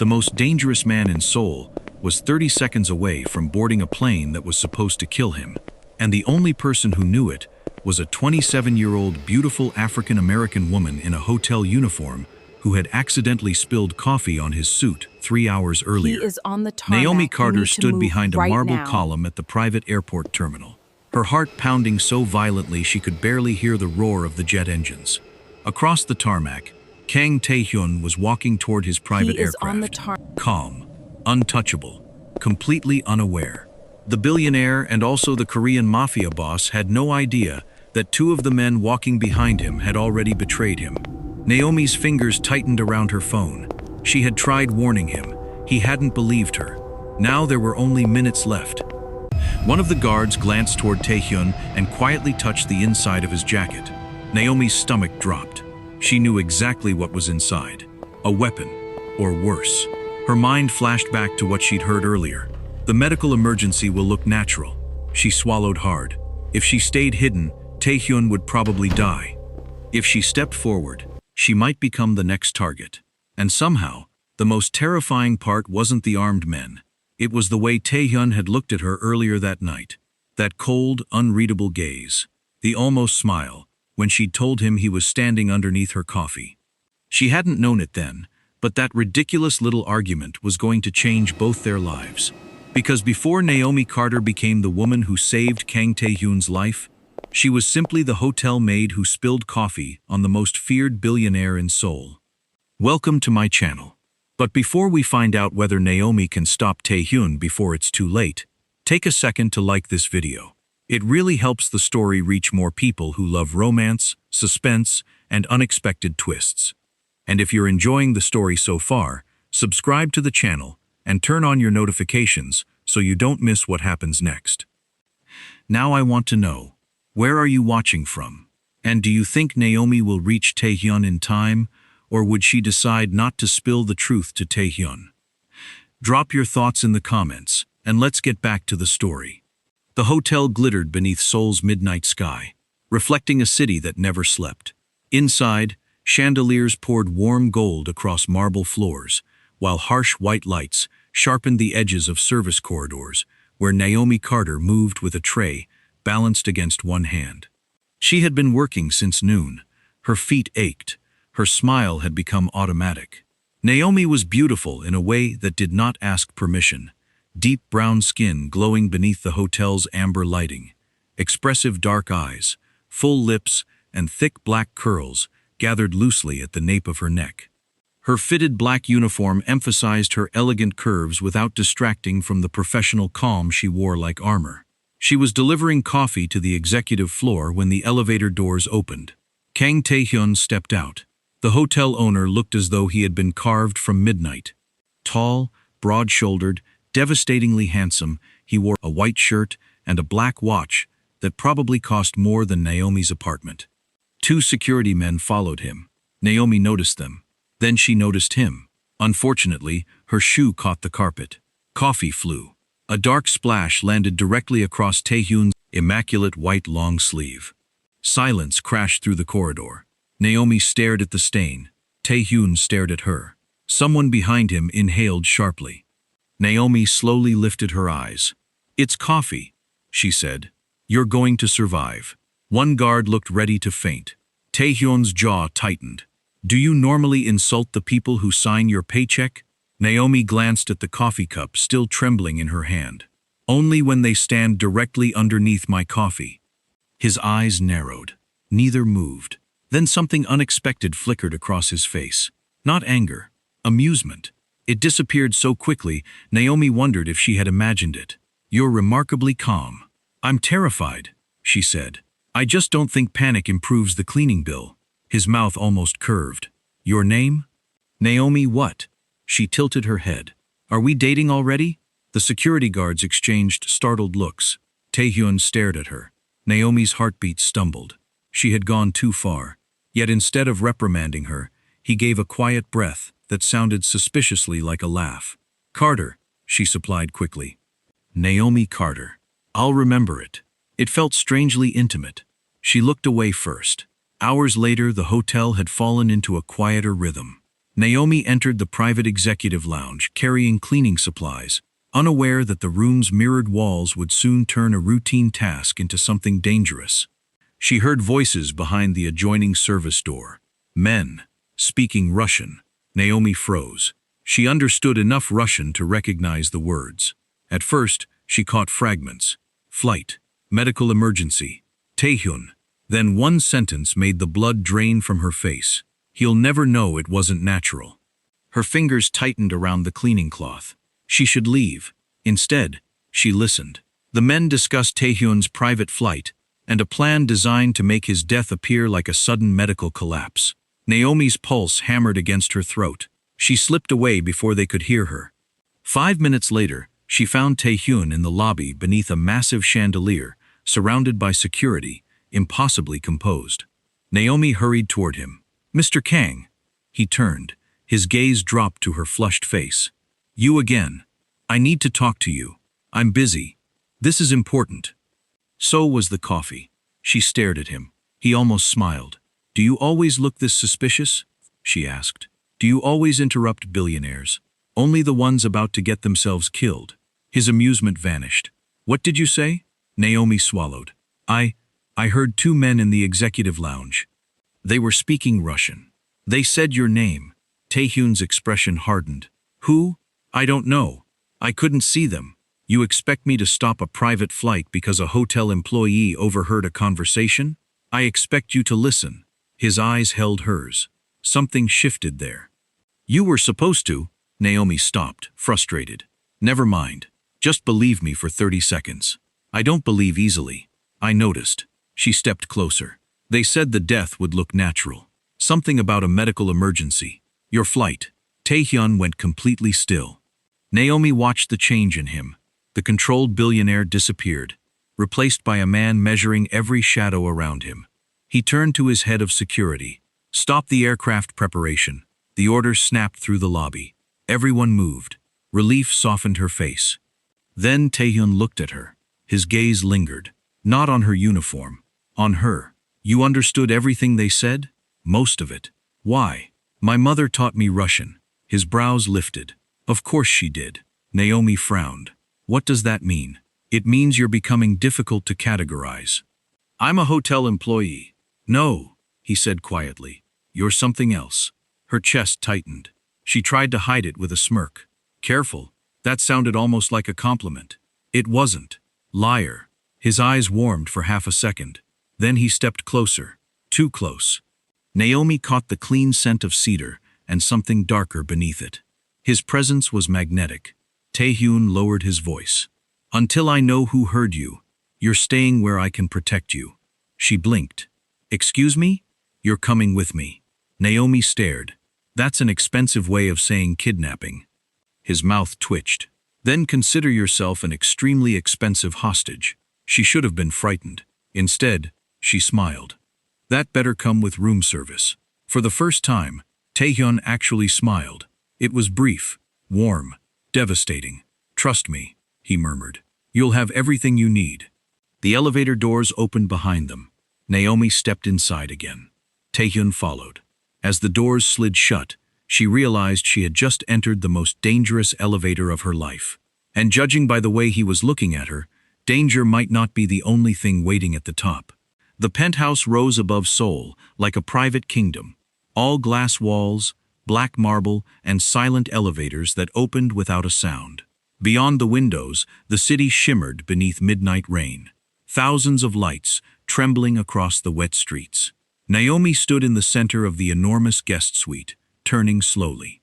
The most dangerous man in Seoul was 30 seconds away from boarding a plane that was supposed to kill him, and the only person who knew it was a 27-year-old beautiful African-American woman in a hotel uniform who had accidentally spilled coffee on his suit 3 hours earlier. He is on the tarmac. Naomi Carter stood behind a right marble now. column at the private airport terminal, her heart pounding so violently she could barely hear the roar of the jet engines. Across the tarmac, Kang Tae-hyun was walking toward his private aircraft, calm, untouchable, completely unaware. The billionaire and also the Korean Mafia boss had no idea that two of the men walking behind him had already betrayed him. Naomi's fingers tightened around her phone. She had tried warning him. He hadn't believed her. Now there were only minutes left. One of the guards glanced toward Tae-hyun and quietly touched the inside of his jacket. Naomi's stomach dropped. She knew exactly what was inside. A weapon, or worse. Her mind flashed back to what she'd heard earlier. The medical emergency will look natural. She swallowed hard. If she stayed hidden, Tae-hyun would probably die. If she stepped forward, she might become the next target. And somehow, the most terrifying part wasn't the armed men. It was the way Tae-hyun had looked at her earlier that night. That cold, unreadable gaze. The almost smile, when she'd told him he was standing underneath her coffee. She hadn't known it then, but that ridiculous little argument was going to change both their lives. Because before Naomi Carter became the woman who saved Kang Tae-hyun's life, she was simply the hotel maid who spilled coffee on the most feared billionaire in Seoul. Welcome to my channel. But before we find out whether Naomi can stop Tae-hyun before it's too late, take a second to like this video. It really helps the story reach more people who love romance, suspense, and unexpected twists. And if you're enjoying the story so far, subscribe to the channel and turn on your notifications so you don't miss what happens next. Now I want to know, where are you watching from? And do you think Naomi will reach Tae-hyun in time, or would she decide not to spill the truth to Tae-hyun? Drop your thoughts in the comments, and let's get back to the story. The hotel glittered beneath Seoul's midnight sky, reflecting a city that never slept. Inside, chandeliers poured warm gold across marble floors, while harsh white lights sharpened the edges of service corridors, where Naomi Carter moved with a tray balanced against one hand. She had been working since noon. Her feet ached. Her smile had become automatic. Naomi was beautiful in a way that did not ask permission. Deep brown skin glowing beneath the hotel's amber lighting. Expressive dark eyes, full lips, and thick black curls gathered loosely at the nape of her neck. Her fitted black uniform emphasized her elegant curves without distracting from the professional calm she wore like armor. She was delivering coffee to the executive floor when the elevator doors opened. Kang Tae-hyun stepped out. The hotel owner looked as though he had been carved from midnight. Tall, broad-shouldered, devastatingly handsome, he wore a white shirt and a black watch that probably cost more than Naomi's apartment. Two security men followed him. Naomi noticed them. Then she noticed him. Unfortunately, her shoe caught the carpet. Coffee flew. A dark splash landed directly across Tae-hyun's immaculate white long sleeve. Silence crashed through the corridor. Naomi stared at the stain. Tae-hyun stared at her. Someone behind him inhaled sharply. Naomi slowly lifted her eyes. "It's coffee," she said. "You're going to survive." One guard looked ready to faint. Tae-hyun's jaw tightened. "Do you normally insult the people who sign your paycheck?" Naomi glanced at the coffee cup still trembling in her hand. "Only when they stand directly underneath my coffee." His eyes narrowed. Neither moved. Then something unexpected flickered across his face. Not anger. Amusement. It disappeared so quickly, Naomi wondered if she had imagined it. "You're remarkably calm." "I'm terrified," she said. "I just don't think panic improves the cleaning bill." His mouth almost curved. "Your name?" "Naomi what?" She tilted her head. "Are we dating already?" The security guards exchanged startled looks. Tae-hyun stared at her. Naomi's heartbeat stumbled. She had gone too far. Yet instead of reprimanding her, he gave a quiet breath that sounded suspiciously like a laugh. "Carter," she supplied quickly. "Naomi Carter. I'll remember it." It felt strangely intimate. She looked away first. Hours later, the hotel had fallen into a quieter rhythm. Naomi entered the private executive lounge, carrying cleaning supplies, unaware that the room's mirrored walls would soon turn a routine task into something dangerous. She heard voices behind the adjoining service door. Men, speaking Russian. Naomi froze. She understood enough Russian to recognize the words. At first, she caught fragments. Flight. Medical emergency. Tae-hyun. Then one sentence made the blood drain from her face. He'll never know it wasn't natural. Her fingers tightened around the cleaning cloth. She should leave. Instead, she listened. The men discussed Tae-hyun's private flight and a plan designed to make his death appear like a sudden medical collapse. Naomi's pulse hammered against her throat. She slipped away before they could hear her. 5 minutes later, she found Tae-hyun in the lobby beneath a massive chandelier, surrounded by security, impossibly composed. Naomi hurried toward him. "Mr. Kang." He turned. His gaze dropped to her flushed face. "You again. I need to talk to you. I'm busy. This is important." So was the coffee. She stared at him. He almost smiled. "Do you always look this suspicious?" she asked. "Do you always interrupt billionaires? Only the ones about to get themselves killed?" His amusement vanished. "What did you say?" Naomi swallowed. I heard 2 men in the executive lounge. They were speaking Russian. They said your name." Tae-hyun's expression hardened. "Who? I don't know. I couldn't see them. You expect me to stop a private flight because a hotel employee overheard a conversation? I expect you to listen." His eyes held hers. Something shifted there. "You were supposed to." Naomi stopped, frustrated. "Never mind. Just believe me for 30 seconds. I don't believe easily." "I noticed." She stepped closer. "They said the death would look natural. Something about a medical emergency. Your flight." Tae-hyun went completely still. Naomi watched the change in him. The controlled billionaire disappeared, replaced by a man measuring every shadow around him. He turned to his head of security. "Stop the aircraft preparation." The order snapped through the lobby. Everyone moved. Relief softened her face. Then Tae-hyun looked at her. His gaze lingered. Not on her uniform. On her. "You understood everything they said?" "Most of it." "Why?" "My mother taught me Russian." His brows lifted. "Of course she did." Naomi frowned. "What does that mean?" "It means you're becoming difficult to categorize." "I'm a hotel employee." "No," he said quietly. "You're something else." Her chest tightened. She tried to hide it with a smirk. "Careful. That sounded almost like a compliment." "It wasn't." "Liar." His eyes warmed for half a second. Then he stepped closer. Too close. Naomi caught the clean scent of cedar and something darker beneath it. His presence was magnetic. Tae-hyun lowered his voice. "Until I know who heard you, you're staying where I can protect you." She blinked. "Excuse me? You're coming with me." Naomi stared. "That's an expensive way of saying kidnapping." His mouth twitched. "Then consider yourself an extremely expensive hostage." She should have been frightened. Instead, she smiled. "That better come with room service." For the first time, Tae-hyun actually smiled. It was brief, warm, devastating. "Trust me," he murmured. "You'll have everything you need." The elevator doors opened behind them. Naomi stepped inside again. Tae-hyun followed. As the doors slid shut, she realized she had just entered the most dangerous elevator of her life. And judging by the way he was looking at her, danger might not be the only thing waiting at the top. The penthouse rose above Seoul, like a private kingdom. All glass walls, black marble, and silent elevators that opened without a sound. Beyond the windows, the city shimmered beneath midnight rain. Thousands of lights, trembling across the wet streets. Naomi stood in the center of the enormous guest suite, turning slowly.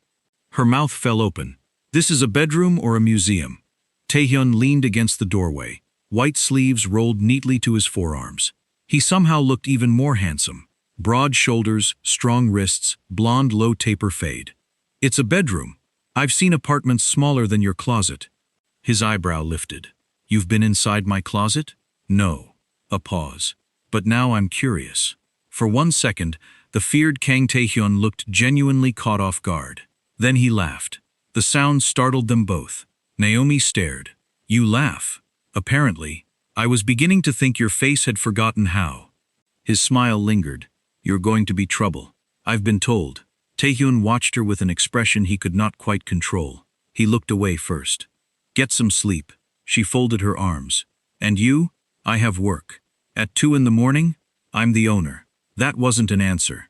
Her mouth fell open. "This is a bedroom or a museum?" Tae-hyun leaned against the doorway. White sleeves rolled neatly to his forearms. He somehow looked even more handsome. Broad shoulders, strong wrists, blonde low taper fade. "It's a bedroom. I've seen apartments smaller than your closet." His eyebrow lifted. "You've been inside my closet?" "No." A pause. "But now I'm curious." For 1 second, the feared Kang Tae-hyun looked genuinely caught off guard. Then he laughed. The sound startled them both. Naomi stared. "You laugh?" "Apparently. I was beginning to think your face had forgotten how." His smile lingered. "You're going to be trouble. I've been told." Tae-hyun watched her with an expression he could not quite control. He looked away first. Get some sleep. She folded her arms. And you? I have work. At 2 in the morning? I'm the owner. That wasn't an answer.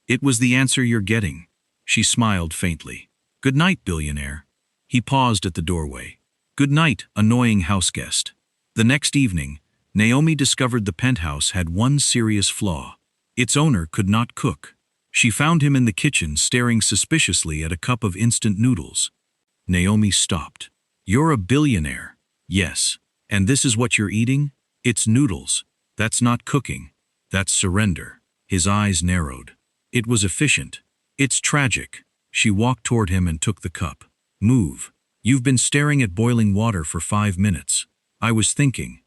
It was the answer you're getting. She smiled faintly. Good night, billionaire. He paused at the doorway. Good night, annoying houseguest. The next evening, Naomi discovered the penthouse had one serious flaw. Its owner could not cook. She found him in the kitchen staring suspiciously at a cup of instant noodles. Naomi stopped. You're a billionaire. Yes. And this is what you're eating? It's noodles. That's not cooking. That's surrender. His eyes narrowed. It was efficient. It's tragic. She walked toward him and took the cup. Move. You've been staring at boiling water for 5 minutes. I was thinking.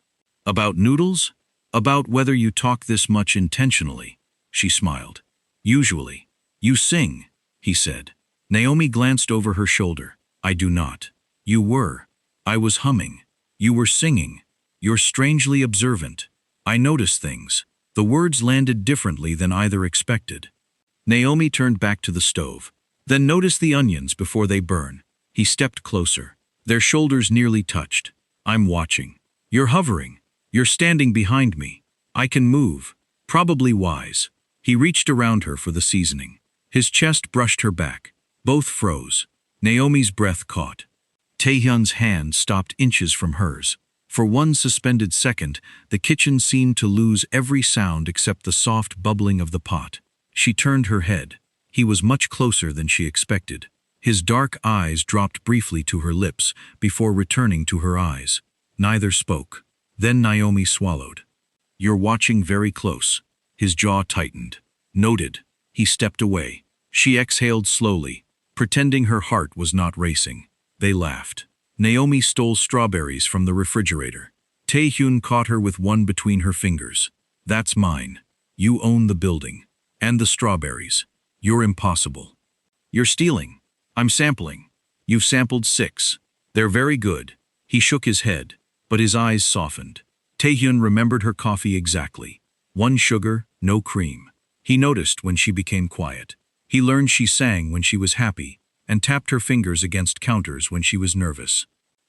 About noodles? About whether you talk this much intentionally. She smiled. Usually. You sing, he said. Naomi glanced over her shoulder. I do not. You were. I was humming. You were singing. You're strangely observant. I notice things. The words landed differently than either expected. Naomi turned back to the stove. Then notice the onions before they burn. He stepped closer. Their shoulders nearly touched. I'm watching. You're hovering. You're standing behind me. I can move. Probably wise. He reached around her for the seasoning. His chest brushed her back. Both froze. Naomi's breath caught. Tae-hyun's hand stopped inches from hers. For one suspended second, the kitchen seemed to lose every sound except the soft bubbling of the pot. She turned her head. He was much closer than she expected. His dark eyes dropped briefly to her lips before returning to her eyes. Neither spoke. Then Naomi swallowed. You're watching very close. His jaw tightened. Noted. He stepped away. She exhaled slowly, pretending her heart was not racing. They laughed. Naomi stole strawberries from the refrigerator. Tae-hyun caught her with one between her fingers. That's mine. You own the building. And the strawberries. You're impossible. You're stealing. I'm sampling. You've sampled 6. They're very good. He shook his head, but his eyes softened. Tae-hyun remembered her coffee exactly. 1 sugar, no cream. He noticed when she became quiet. He learned she sang when she was happy, and tapped her fingers against counters when she was nervous.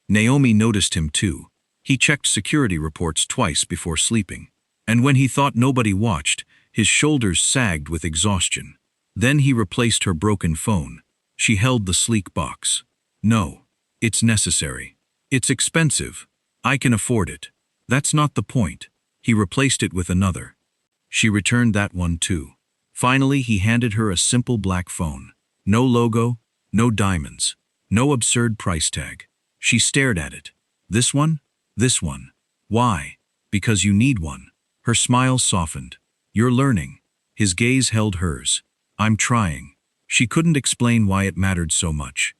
Naomi noticed him too. He checked security reports twice before sleeping. And when he thought nobody watched, his shoulders sagged with exhaustion. Then he replaced her broken phone. She held the sleek box. No. It's necessary. It's expensive. I can afford it. That's not the point. He replaced it with another. She returned that one too. Finally, he handed her a simple black phone. No logo, no diamonds, no absurd price tag. She stared at it. This one? This one. Why? Because you need one. Her smile softened. You're learning. His gaze held hers. I'm trying. She couldn't explain why it mattered so much.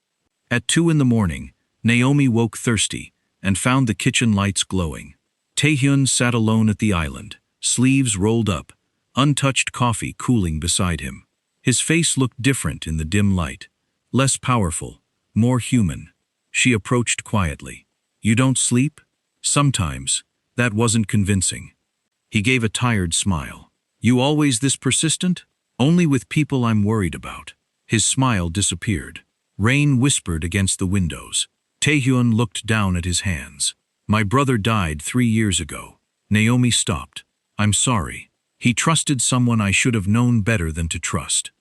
At 2 in the morning, Naomi woke thirsty and found the kitchen lights glowing. Tae-hyun sat alone at the island, sleeves rolled up, untouched coffee cooling beside him. His face looked different in the dim light, less powerful, more human. She approached quietly. You don't sleep? Sometimes. That wasn't convincing. He gave a tired smile. You always this persistent? Only with people I'm worried about. His smile disappeared. Rain whispered against the windows. Tae-hyun looked down at his hands. My brother died 3 years ago. Naomi stopped. I'm sorry. He trusted someone I should have known better than to trust.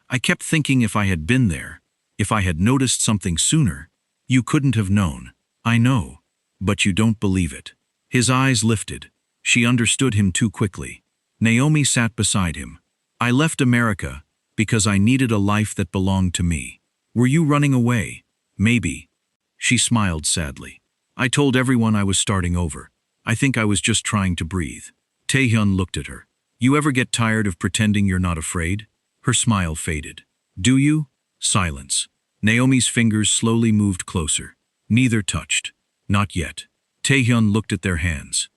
I kept thinking if I had been there, if I had noticed something sooner, you couldn't have known. I know. But you don't believe it. His eyes lifted. She understood him too quickly. Naomi sat beside him. I left America because I needed a life that belonged to me. Were you running away? Maybe. She smiled sadly. I told everyone I was starting over. I think I was just trying to breathe. Tae-hyun looked at her. You ever get tired of pretending you're not afraid? Her smile faded. Do you? Silence. Naomi's fingers slowly moved closer. Neither touched. Not yet. Tae-hyun looked at their hands.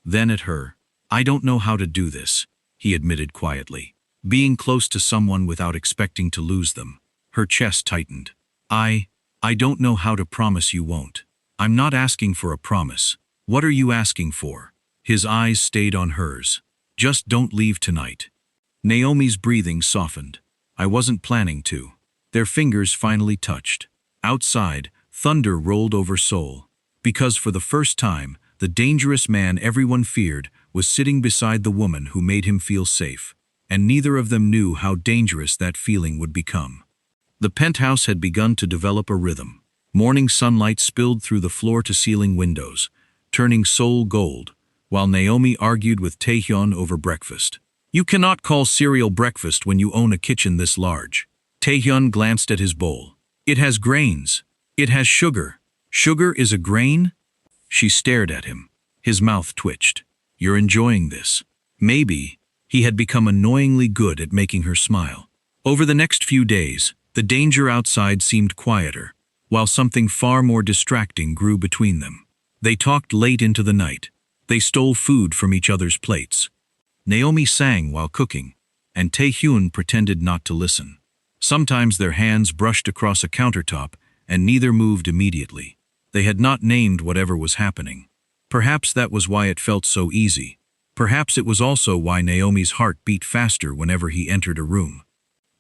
Then at her. I don't know how to do this, he admitted quietly. Being close to someone without expecting to lose them. Her chest tightened. I don't know how to promise you won't. I'm not asking for a promise. What are you asking for? His eyes stayed on hers. Just don't leave tonight. Naomi's breathing softened. I wasn't planning to. Their fingers finally touched. Outside, thunder rolled over Seoul. Because for the first time, the dangerous man everyone feared was sitting beside the woman who made him feel safe. And neither of them knew how dangerous that feeling would become. The penthouse had begun to develop a rhythm. Morning sunlight spilled through the floor-to-ceiling windows, turning Seoul gold, while Naomi argued with Tae-hyun over breakfast. You cannot call cereal breakfast when you own a kitchen this large. Tae-hyun glanced at his bowl. It has grains. It has sugar. Sugar is a grain? She stared at him. His mouth twitched. You're enjoying this. Maybe. He had become annoyingly good at making her smile. Over the next few days, the danger outside seemed quieter, while something far more distracting grew between them. They talked late into the night. They stole food from each other's plates. Naomi sang while cooking, and Tae-hyun pretended not to listen. Sometimes their hands brushed across a countertop, and neither moved immediately. They had not named whatever was happening. Perhaps that was why it felt so easy. Perhaps it was also why Naomi's heart beat faster whenever he entered a room.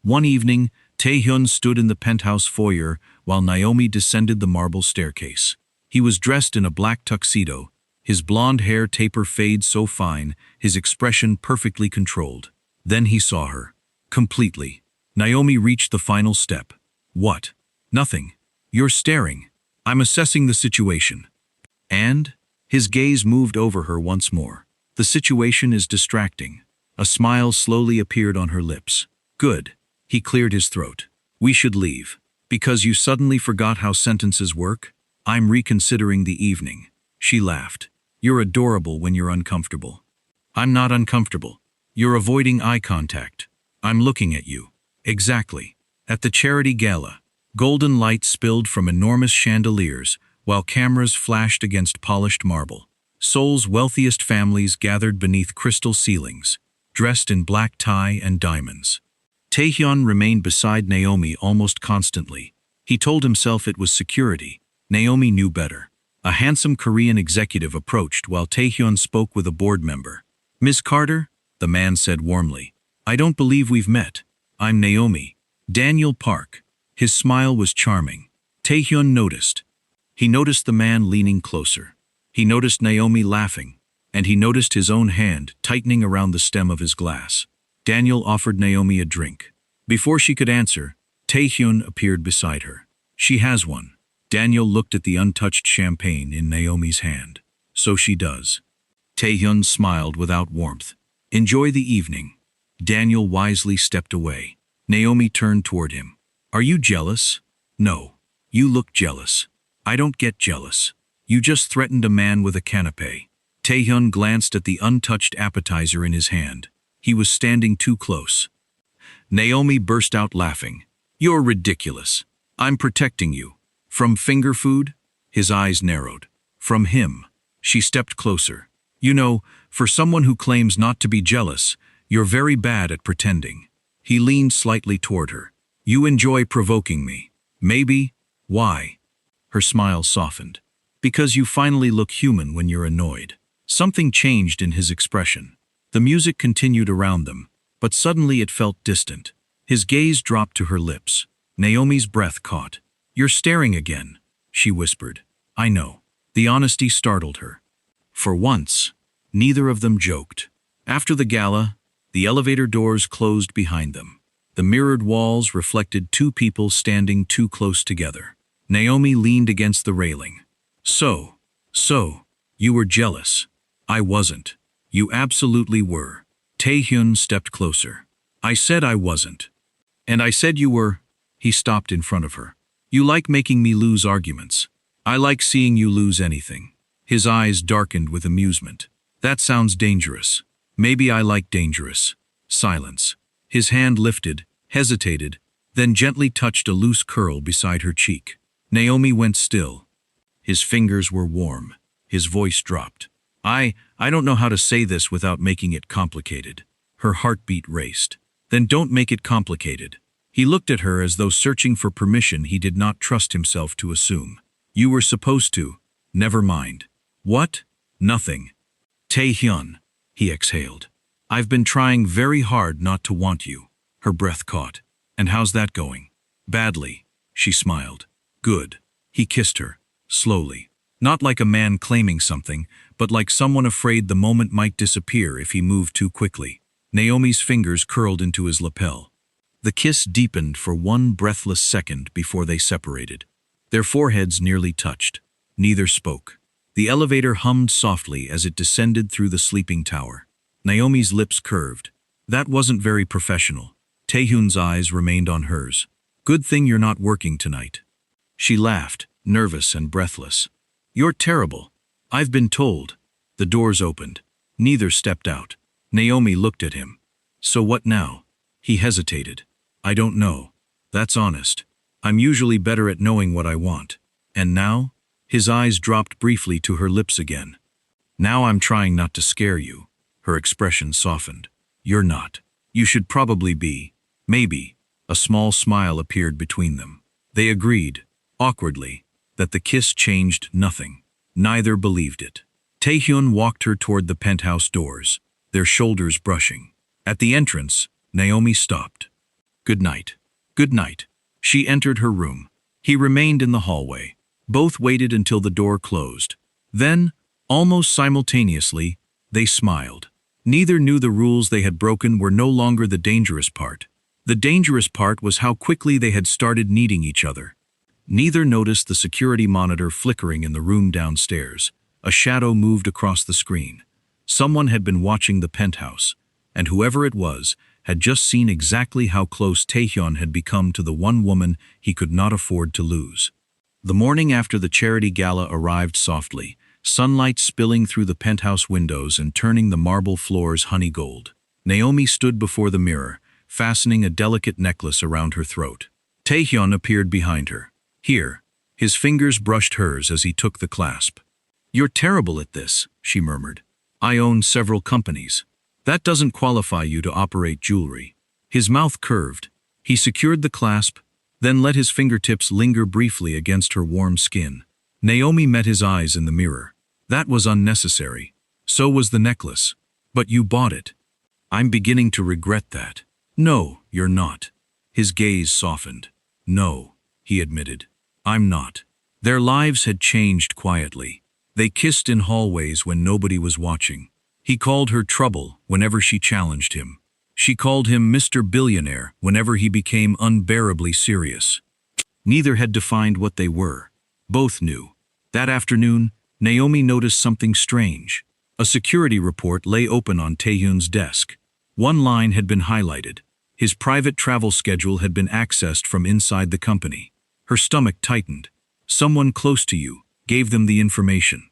One evening, Tae-hyun stood in the penthouse foyer while Naomi descended the marble staircase. He was dressed in a black tuxedo, his blonde hair taper fade so fine, his expression perfectly controlled. Then he saw her. Completely. Naomi reached the final step. What? Nothing. You're staring. I'm assessing the situation. And? His gaze moved over her once more. The situation is distracting. A smile slowly appeared on her lips. Good. He cleared his throat. We should leave. Because you suddenly forgot how sentences work? I'm reconsidering the evening. She laughed. You're adorable when you're uncomfortable. I'm not uncomfortable. You're avoiding eye contact. I'm looking at you. Exactly. At the charity gala, golden light spilled from enormous chandeliers while cameras flashed against polished marble. Seoul's wealthiest families gathered beneath crystal ceilings, dressed in black tie and diamonds. Tae-hyun remained beside Naomi almost constantly. He told himself it was security. Naomi knew better. A handsome Korean executive approached while Tae-hyun spoke with a board member. Miss Carter, the man said warmly. I don't believe we've met. I'm Naomi. Daniel Park. His smile was charming. Tae-hyun noticed. He noticed the man leaning closer. He noticed Naomi laughing, and he noticed his own hand tightening around the stem of his glass. Daniel offered Naomi a drink. Before she could answer, Tae-hyun appeared beside her. She has one. Daniel looked at the untouched champagne in Naomi's hand. So she does. Tae-hyun smiled without warmth. Enjoy the evening. Daniel wisely stepped away. Naomi turned toward him. Are you jealous? No. You look jealous. I don't get jealous. You just threatened a man with a canapé. Tae-hyun glanced at the untouched appetizer in his hand. He was standing too close. Naomi burst out laughing. You're ridiculous. I'm protecting you. From finger food? His eyes narrowed. From him. She stepped closer. You know, for someone who claims not to be jealous, you're very bad at pretending. He leaned slightly toward her. You enjoy provoking me. Maybe. Why? Her smile softened. Because you finally look human when you're annoyed. Something changed in his expression. The music continued around them, but suddenly it felt distant. His gaze dropped to her lips. Naomi's breath caught. You're staring again, she whispered. I know. The honesty startled her. For once, neither of them joked. After the gala, the elevator doors closed behind them. The mirrored walls reflected two people standing too close together. Naomi leaned against the railing. So, you were jealous. I wasn't. You absolutely were. Tae-hyun stepped closer. I said I wasn't. And I said you were. He stopped in front of her. You like making me lose arguments. I like seeing you lose anything. His eyes darkened with amusement. That sounds dangerous. Maybe I like dangerous. Silence. His hand lifted, hesitated, then gently touched a loose curl beside her cheek. Naomi went still. His fingers were warm. His voice dropped. I don't know how to say this without making it complicated. Her heartbeat raced. Then don't make it complicated. He looked at her as though searching for permission he did not trust himself to assume. You were supposed to. Never mind. What? Nothing. Tae-hyun, he exhaled. I've been trying very hard not to want you. Her breath caught. And how's that going? Badly, she smiled. Good. He kissed her, slowly. Not like a man claiming something, but like someone afraid the moment might disappear if he moved too quickly. Naomi's fingers curled into his lapel. The kiss deepened for one breathless second before they separated. Their foreheads nearly touched. Neither spoke. The elevator hummed softly as it descended through the sleeping tower. Naomi's lips curved. That wasn't very professional. Tae-hyun's eyes remained on hers. Good thing you're not working tonight. She laughed, nervous and breathless. You're terrible. I've been told. The doors opened. Neither stepped out. Naomi looked at him. So what now? He hesitated. I don't know. That's honest. I'm usually better at knowing what I want. And now? His eyes dropped briefly to her lips again. Now I'm trying not to scare you. Her expression softened. You're not. You should probably be. Maybe. A small smile appeared between them. They agreed, awkwardly, that the kiss changed nothing. Neither believed it. Tae-hyun walked her toward the penthouse doors, their shoulders brushing. At the entrance, Naomi stopped. Good night. Good night. She entered her room. He remained in the hallway. Both waited until the door closed. Then, almost simultaneously, they smiled. Neither knew the rules they had broken were no longer the dangerous part. The dangerous part was how quickly they had started needing each other. Neither noticed the security monitor flickering in the room downstairs. A shadow moved across the screen. Someone had been watching the penthouse, and whoever it was had just seen exactly how close Tae-hyun had become to the one woman he could not afford to lose. The morning after the charity gala arrived softly, sunlight spilling through the penthouse windows and turning the marble floors honey gold. Naomi stood before the mirror, fastening a delicate necklace around her throat. Tae-hyun appeared behind her. Here, his fingers brushed hers as he took the clasp. You're terrible at this, she murmured. I own several companies. That doesn't qualify you to operate jewelry. His mouth curved. He secured the clasp, then let his fingertips linger briefly against her warm skin. Naomi met his eyes in the mirror. That was unnecessary. So was the necklace. But you bought it. I'm beginning to regret that. No, you're not. His gaze softened. No, he admitted. I'm not. Their lives had changed quietly. They kissed in hallways when nobody was watching. He called her trouble whenever she challenged him. She called him Mr. Billionaire whenever he became unbearably serious. Neither had defined what they were. Both knew. That afternoon, Naomi noticed something strange. A security report lay open on Tae-hyun's desk. One line had been highlighted. His private travel schedule had been accessed from inside the company. Her stomach tightened. Someone close to you gave them the information.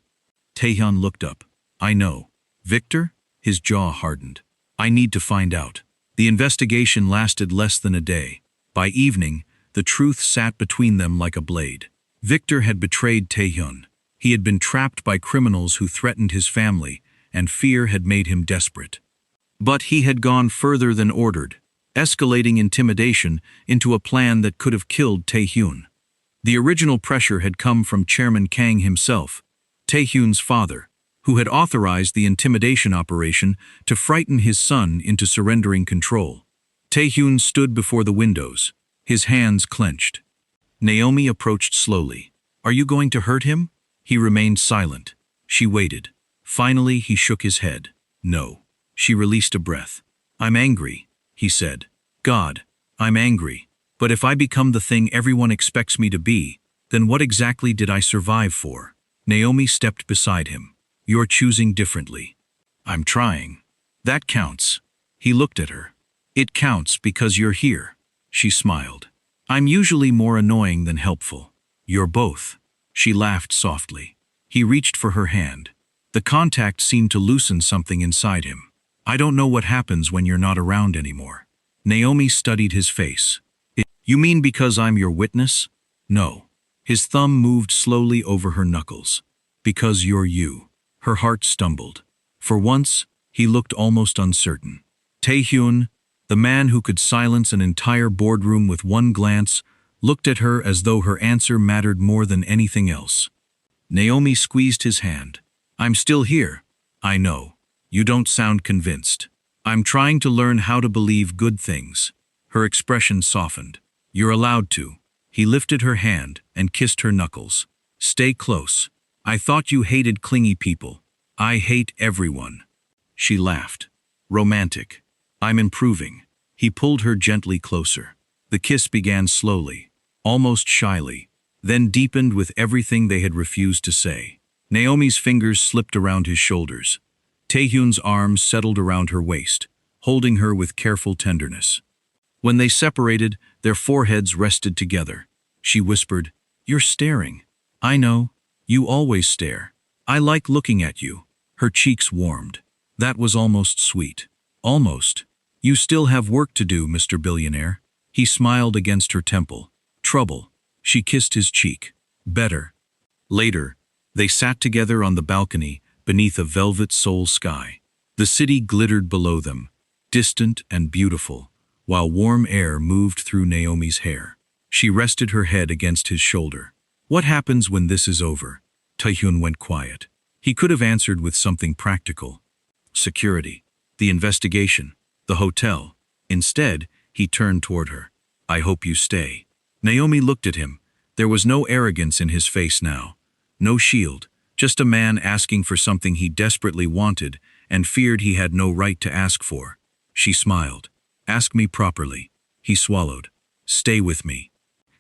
Tae-hyun looked up. I know. Victor? His jaw hardened. I need to find out. The investigation lasted less than a day. By evening, the truth sat between them like a blade. Victor had betrayed Tae-hyun. He had been trapped by criminals who threatened his family, and fear had made him desperate. But he had gone further than ordered, escalating intimidation into a plan that could have killed Tae-hyun. The original pressure had come from Chairman Kang himself, Tae-hyun's father, who had authorized the intimidation operation to frighten his son into surrendering control. Tae-hyun stood before the windows, his hands clenched. Naomi approached slowly. Are you going to hurt him? He remained silent. She waited. Finally, he shook his head. No. She released a breath. I'm angry, he said. God, I'm angry. But if I become the thing everyone expects me to be, then what exactly did I survive for? Naomi stepped beside him. You're choosing differently. I'm trying. That counts. He looked at her. It counts because you're here. She smiled. I'm usually more annoying than helpful. You're both. She laughed softly. He reached for her hand. The contact seemed to loosen something inside him. I don't know what happens when you're not around anymore. Naomi studied his face. You mean because I'm your witness? No. His thumb moved slowly over her knuckles. Because you're you. Her heart stumbled. For once, he looked almost uncertain. Tae-hyun, the man who could silence an entire boardroom with one glance, looked at her as though her answer mattered more than anything else. Naomi squeezed his hand. I'm still here. I know. You don't sound convinced. I'm trying to learn how to believe good things. Her expression softened. "You're allowed to." He lifted her hand and kissed her knuckles. "Stay close. I thought you hated clingy people. I hate everyone." She laughed. "Romantic. I'm improving." He pulled her gently closer. The kiss began slowly, almost shyly, then deepened with everything they had refused to say. Naomi's fingers slipped around his shoulders. Tae-hyun's arms settled around her waist, holding her with careful tenderness. When they separated, their foreheads rested together. She whispered, "You're staring." "I know. You always stare. I like looking at you." Her cheeks warmed. That was almost sweet. "Almost. You still have work to do, Mr. Billionaire." He smiled against her temple. "Trouble." She kissed his cheek. "Better." Later, they sat together on the balcony beneath a velvet Seoul sky. The city glittered below them, distant and beautiful, while warm air moved through Naomi's hair. She rested her head against his shoulder. "What happens when this is over?" Tae-hyun went quiet. He could have answered with something practical. Security, the investigation, the hotel. Instead, he turned toward her. "I hope you stay." Naomi looked at him. There was no arrogance in his face now. No shield, just a man asking for something he desperately wanted and feared he had no right to ask for. She smiled. "Ask me properly." He swallowed. "Stay with me."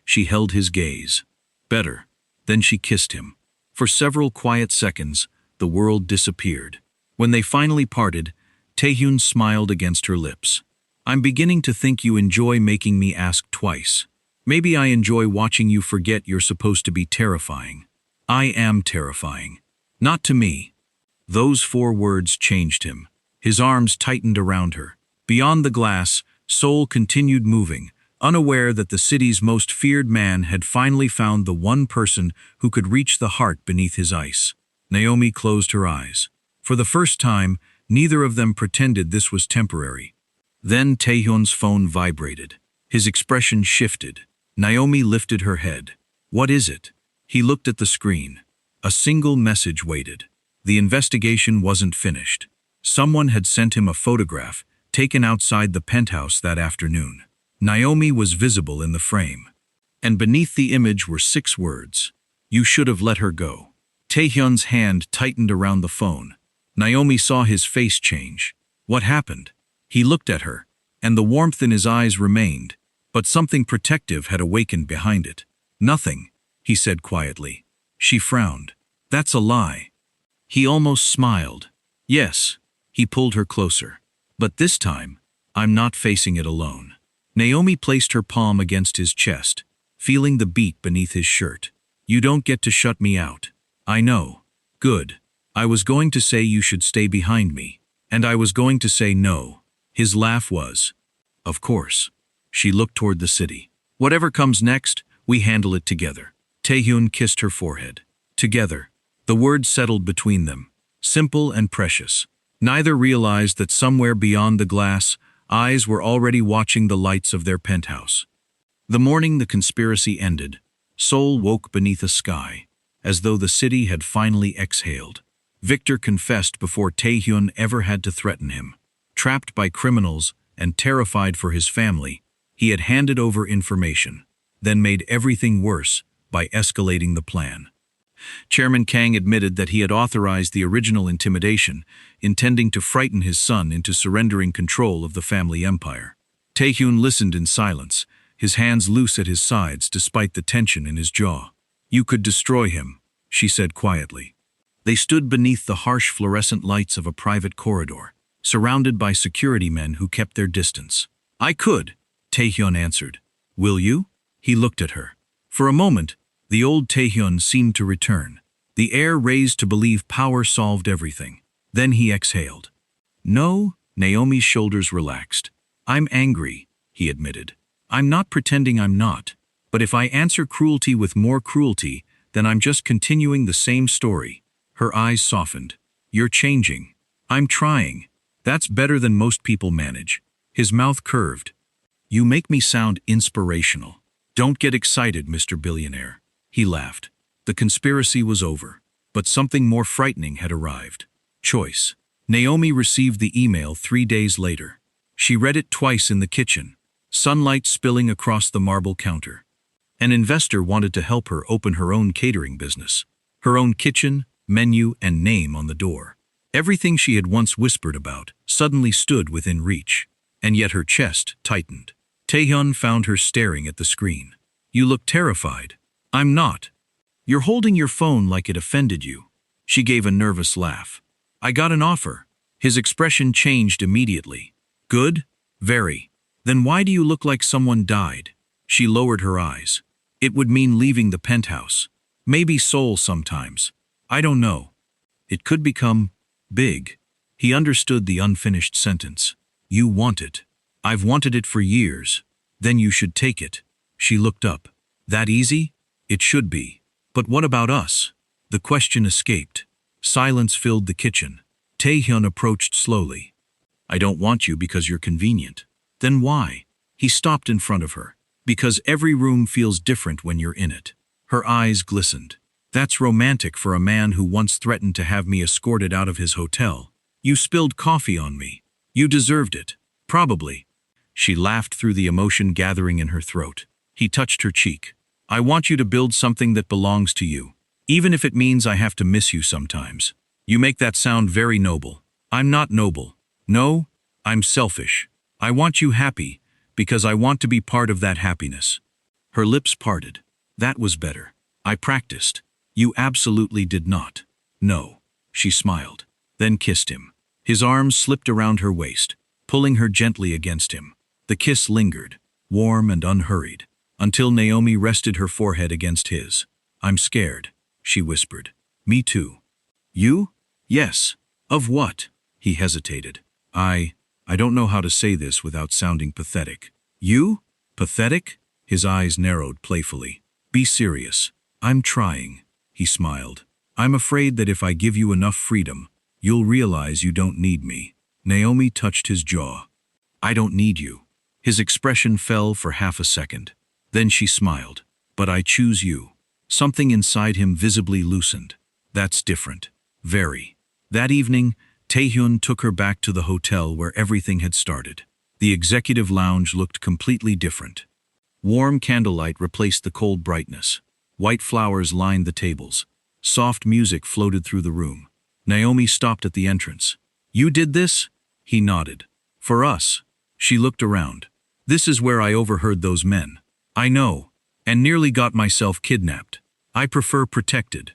She held his gaze. "Better." Then she kissed him. For several quiet seconds, the world disappeared. When they finally parted, Tae-hyun smiled against her lips. "I'm beginning to think you enjoy making me ask twice. Maybe I enjoy watching you forget you're supposed to be terrifying." "I am terrifying." "Not to me." Those 4 words changed him. His arms tightened around her. Beyond the glass, Seoul continued moving, unaware that the city's most feared man had finally found the one person who could reach the heart beneath his ice. Naomi closed her eyes. For the first time, neither of them pretended this was temporary. Then Tae-hyun's phone vibrated. His expression shifted. Naomi lifted her head. "What is it?" He looked at the screen. A single message waited. The investigation wasn't finished. Someone had sent him a photograph taken outside the penthouse that afternoon. Naomi was visible in the frame. And beneath the image were 6 words. "You should have let her go." Tae-hyun's hand tightened around the phone. Naomi saw his face change. What happened? He looked at her, and the warmth in his eyes remained, but something protective had awakened behind it. "Nothing," he said quietly. She frowned. "That's a lie." He almost smiled. "Yes." He pulled her closer. "But this time, I'm not facing it alone." Naomi placed her palm against his chest, feeling the beat beneath his shirt. "You don't get to shut me out." "I know." "Good. I was going to say you should stay behind me. And I was going to say no." His laugh was, "Of course." She looked toward the city. "Whatever comes next, we handle it together." Tae-hyun kissed her forehead. Together. The word settled between them. Simple and precious. Neither realized that somewhere beyond the glass, eyes were already watching the lights of their penthouse. The morning the conspiracy ended, Seoul woke beneath a sky, as though the city had finally exhaled. Victor confessed before Tae-hyun ever had to threaten him. Trapped by criminals and terrified for his family, he had handed over information, then made everything worse by escalating the plan. Chairman Kang admitted that he had authorized the original intimidation, intending to frighten his son into surrendering control of the family empire. Tae-hyun listened in silence, his hands loose at his sides despite the tension in his jaw. "You could destroy him," she said quietly. They stood beneath the harsh fluorescent lights of a private corridor, surrounded by security men who kept their distance. "I could," Tae-hyun answered. "Will you?" He looked at her. For a moment, the old Tae-hyun seemed to return. The air raised to believe power solved everything. Then he exhaled. "No," Naomi's shoulders relaxed. "I'm angry," he admitted. "I'm not pretending I'm not. But if I answer cruelty with more cruelty, then I'm just continuing the same story." Her eyes softened. "You're changing." "I'm trying. That's better than most people manage." His mouth curved. "You make me sound inspirational." "Don't get excited, Mr. Billionaire." He laughed. The conspiracy was over, but something more frightening had arrived. Choice. Naomi received the email 3 days later. She read it twice in the kitchen. sunlight spilling across the marble counter. An investor wanted to help her open her own catering business. Her own kitchen, menu, and name on the door. Everything she had once whispered about suddenly stood within reach, and yet her chest tightened. Tae-hyun found her staring at the screen. "You look terrified." "I'm not." "You're holding your phone like it offended you." She gave a nervous laugh. "I got an offer." His expression changed immediately. "Good? Very. Then why do you look like someone died?" She lowered her eyes. "It would mean leaving the penthouse. Maybe Seoul sometimes. I don't know. It could become big." He understood the unfinished sentence. "You want it. I've wanted it for years. Then you should take it." She looked up. "That easy? It should be. But what about us?" The question escaped. Silence filled the kitchen. Tae-hyun approached slowly. "I don't want you because you're convenient." "Then why?" He stopped in front of her. "Because every room feels different when you're in it." Her eyes glistened. "That's romantic for a man who once threatened to have me escorted out of his hotel. You spilled coffee on me. You deserved it. Probably." She laughed through the emotion gathering in her throat. He touched her cheek. "I want you to build something that belongs to you, even if it means I have to miss you sometimes." "You make that sound very noble." "I'm not noble. No, I'm selfish. I want you happy, because I want to be part of that happiness." Her lips parted. "That was better. I practiced." "You absolutely did not." "No." She smiled, then kissed him. His arms slipped around her waist, pulling her gently against him. The kiss lingered, warm and unhurried, until Naomi rested her forehead against his. "I'm scared," she whispered. "Me too." "You?" "Yes." "Of what?" He hesitated. I don't know how to say this without sounding pathetic." "You? Pathetic?" His eyes narrowed playfully. "Be serious." "I'm trying." He smiled. "I'm afraid that if I give you enough freedom, you'll realize you don't need me." Naomi touched his jaw. "I don't need you." His expression fell for half a second. Then she smiled. "But I choose you." Something inside him visibly loosened. "That's different." "Very." That evening, Tae-hyun took her back to the hotel where everything had started. The executive lounge looked completely different. Warm candlelight replaced the cold brightness. White flowers lined the tables. Soft music floated through the room. Naomi stopped at the entrance. "You did this?" He nodded. "For us." She looked around. "This is where I overheard those men." "I know. And nearly got myself kidnapped. I prefer protected."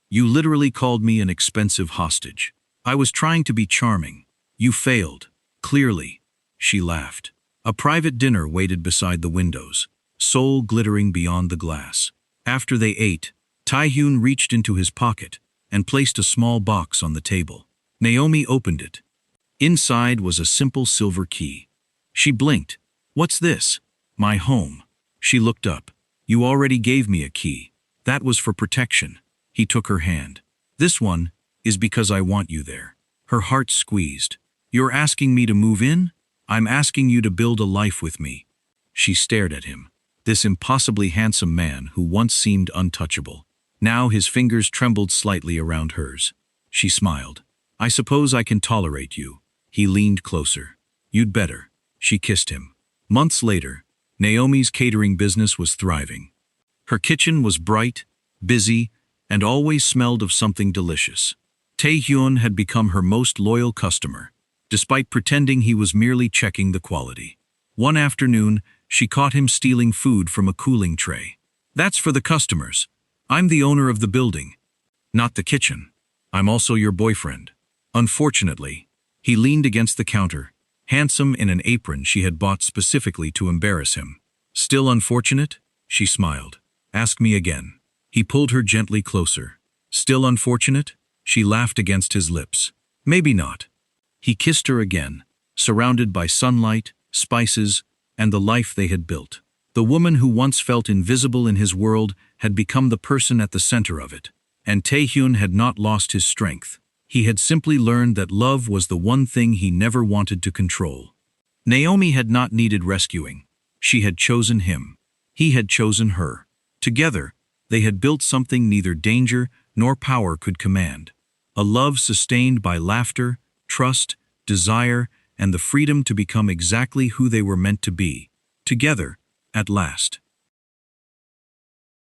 "You literally called me an expensive hostage." "I was trying to be charming." "You failed. Clearly." She laughed. A private dinner waited beside the windows, Seoul glittering beyond the glass. After they ate, Tae-hyun reached into his pocket and placed a small box on the table. Naomi opened it. Inside was a simple silver key. She blinked. "What's this?" "My home." She looked up. "You already gave me a key. That was for protection." He took her hand. "This one is because I want you there." Her heart squeezed. "You're asking me to move in?" "I'm asking you to build a life with me." She stared at him. This impossibly handsome man who once seemed untouchable. Now his fingers trembled slightly around hers. She smiled. "I suppose I can tolerate you." He leaned closer. "You'd better." She kissed him. Months later, Naomi's catering business was thriving. Her kitchen was bright, busy, and always smelled of something delicious. Tae-hyun had become her most loyal customer, despite pretending he was merely checking the quality. One afternoon, she caught him stealing food from a cooling tray. "That's for the customers. I'm the owner of the building." "Not the kitchen. I'm also your boyfriend." Unfortunately, he leaned against the counter, handsome in an apron she had bought specifically to embarrass him. "Still unfortunate?" She smiled. "Ask me again." He pulled her gently closer. "Still unfortunate?" She laughed against his lips. "Maybe not." He kissed her again, surrounded by sunlight, spices, and the life they had built. The woman who once felt invisible in his world had become the person at the center of it. And Tae-hyun had not lost his strength. He had simply learned that love was the one thing he never wanted to control. Naomi had not needed rescuing. She had chosen him. He had chosen her. Together, they had built something neither danger nor power could command. A love sustained by laughter, trust, desire, and the freedom to become exactly who they were meant to be. Together, at last.